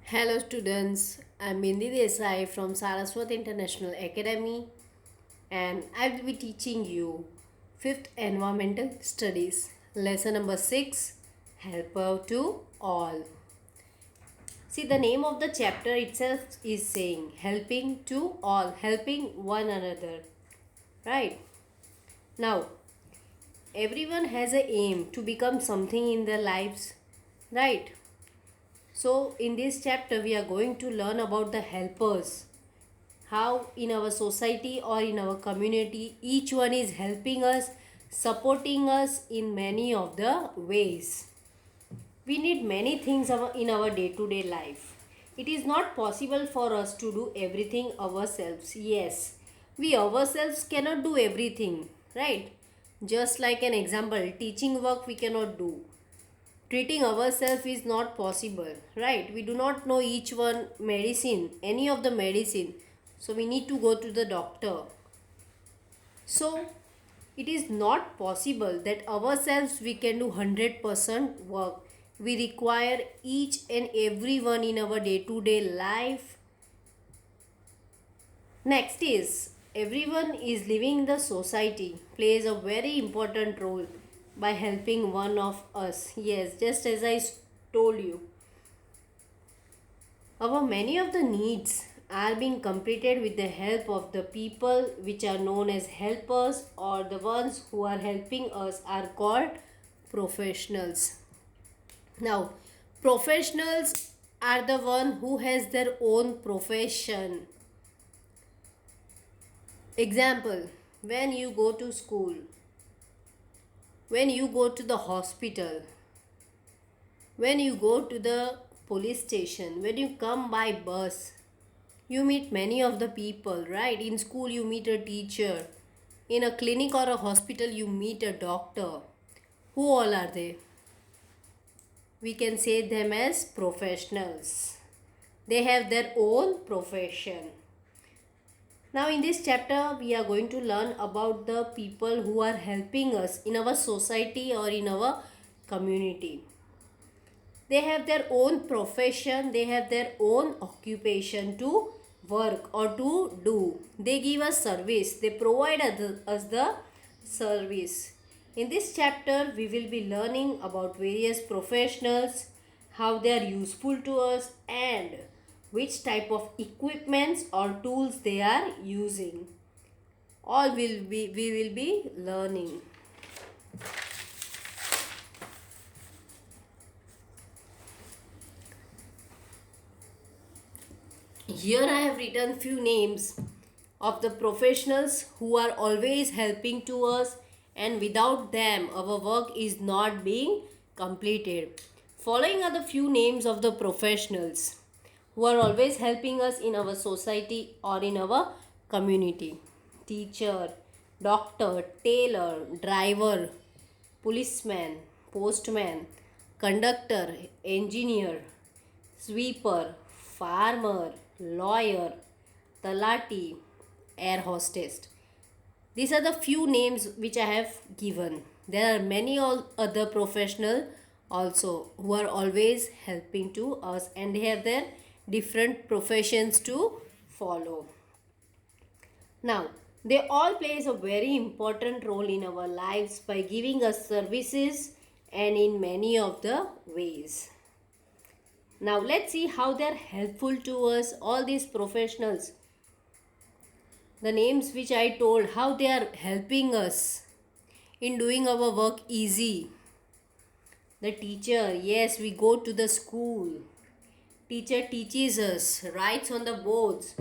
Hello students, I'm Bindi Desai from Saraswat International Academy and I will be teaching you 5th Environmental Studies, lesson number 6, Helper to All. See, the name of the chapter itself is saying helping to all, helping one another, right? Now, everyone has a aim to become something in their lives, right? So, in this chapter, we are going to learn about the helpers, how in our society or in our community each one is helping us, supporting us in many of the ways. We need many things in our day to day life. It is not possible for us to do everything ourselves. Yes, we ourselves cannot do everything, right? Just like an example, teaching work we cannot do, treating ourselves is not possible, right? We do not know each one medicine, any of the medicine, so we need to go to the doctor. So it is not possible that ourselves we can do 100% work. We require each and everyone in our day to day life. Next is everyone is living in the society plays a very important role by helping one of us. Yes, just as I told you, our many of the needs are being completed with the help of the people which are known as helpers, or the ones who are helping us are called professionals. Now, professionals are the one who has their own profession. Example, when you go to school, when you go to the hospital, when you go to the police station, when you come by bus, you meet many of the people, right? In school, you meet a teacher. In a clinic or a hospital, you meet a doctor. Who all are they? We can say them as professionals. They have their own profession. Now, in this chapter, we are going to learn about the people who are helping us in our society or in our community. They have their own profession, they have their own occupation to work or to do. They give us service, they provide us the service. In this chapter, we will be learning about various professionals, how they are useful to us, and which type of equipments or tools they are using. All we will be learning. Here I have written few names of the professionals who are always helping to us, and without them our work is not being completed. Following are the few names of the professionals who are always helping us in our society or in our community. Teacher, doctor, tailor, driver, policeman, postman, conductor, engineer, sweeper, farmer, lawyer, talati, air hostess. These are the few names which I have given. There are many other professionals also who are always helping to us, and they have their different professions to follow. Now, they all plays a very important role in our lives by giving us services and in many of the ways. Now, let's see how they are helpful to us, all these professionals. The names which I told, how they are helping us in doing our work easy. The teacher, yes, we go to the school. Teacher teaches us, writes on the boards,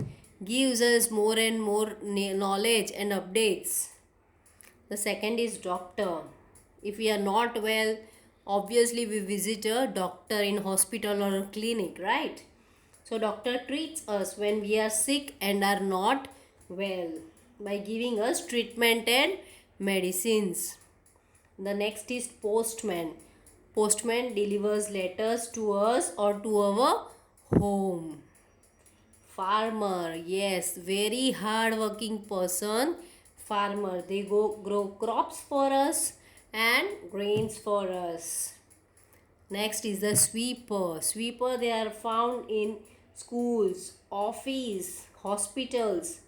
gives us more and more knowledge and updates. The second is doctor. If we are not well, obviously we visit a doctor in hospital or a clinic, right? So doctor treats us when we are sick and are not well by giving us treatment and medicines. The next is postman. Postman delivers letters to us or to our home. Farmer, yes, very hard working person. Farmer, they go grow crops for us and grains for us. Next is the sweeper. Sweeper, they are found in schools, office, hospitals,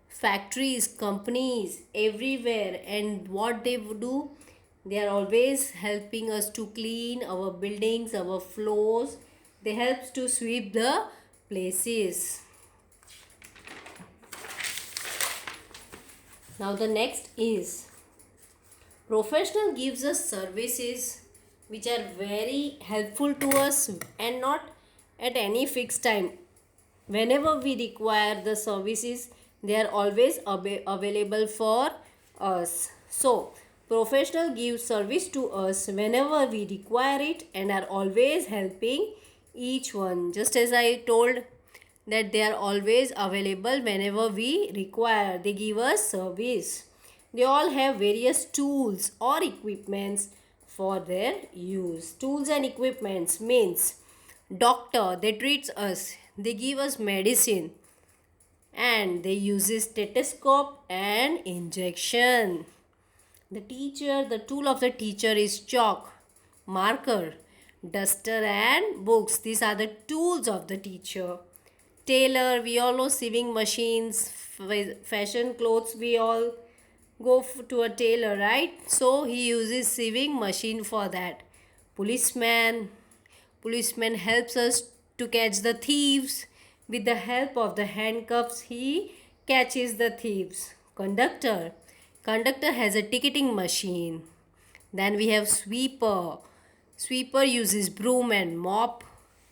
factories, companies, everywhere. And what they would do, they are always helping us to clean our buildings, our floors. They helps to sweep the places. Now the next is professional gives us services which are very helpful to us and not at any fixed time. Whenever we require the services, they are always available for us. So, professional gives service to us whenever we require it and are always helping each one. Just as I told that they are always available whenever we require. They give us service. They all have various tools or equipments for their use. Tools and equipments means doctor, they treats us, they give us medicine, and they use a stethoscope and injection. The teacher, the tool of the teacher is chalk, marker, duster and books. These are the tools of the teacher. Tailor, we all know sewing machines, fashion clothes, we all go to a tailor, right? So he uses sewing machine for that. Policeman, policeman helps us to catch the thieves. With the help of the handcuffs, he catches the thieves. Conductor, conductor has a ticketing machine. Then we have sweeper. Sweeper uses broom and mop.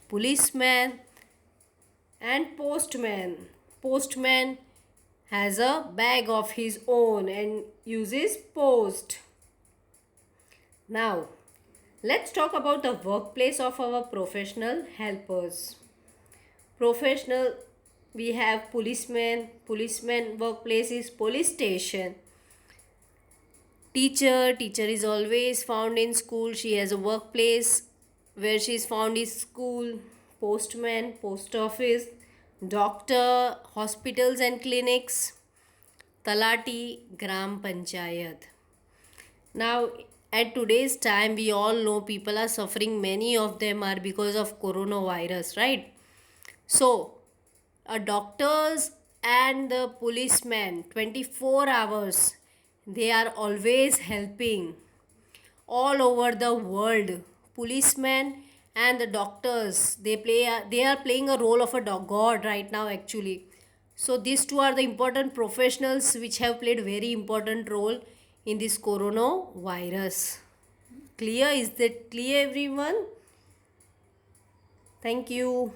Policeman and postman. Postman has a bag of his own and uses post. Now, let's talk about the workplace of our professional helpers. Professional, we have policeman. Policeman workplace is police station. Teacher, teacher is always found in school. She has a workplace where she is found in school. Postman, post office. Doctor, hospitals and clinics. Talati, Gram Panchayat. Now, at today's time, we all know people are suffering. Many of them are because of coronavirus, right? So, doctors and the policemen, 24 hours, they are always helping all over the world. Policemen and the doctors, they are playing a role of a god right now actually. So these two are the important professionals which have played very important role in this coronavirus. Clear? Is that clear, everyone? Thank you.